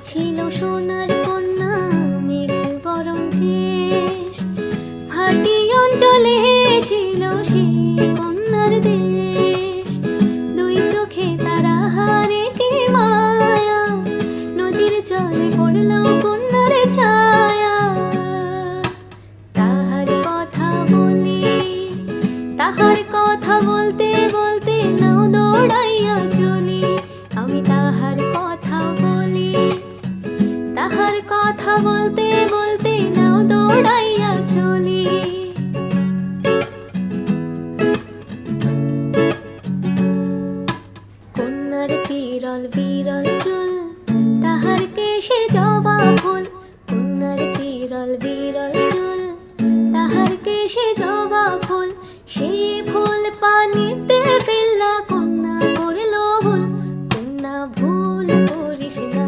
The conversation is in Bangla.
ছিল সোনার কন্যা মেঘ বরণ দেশ, ভাটি অঞ্চলে ছিল সেই কন্যার দেশ। দুই চোখে তারা হারে কি মায়া, নদীর জলে পড়ল কন্যার ছায়া। তাহার কথা বলি, তাহার কথা বলতে বলতে নাও দৌড়াইয়া চলি। আমি তাহার কথা বলি, তাহার কথা বলতে বলতে নাও দৌড়াইয়া চলি। কন্যার চিরল বিরল চুল, তাহার কেশে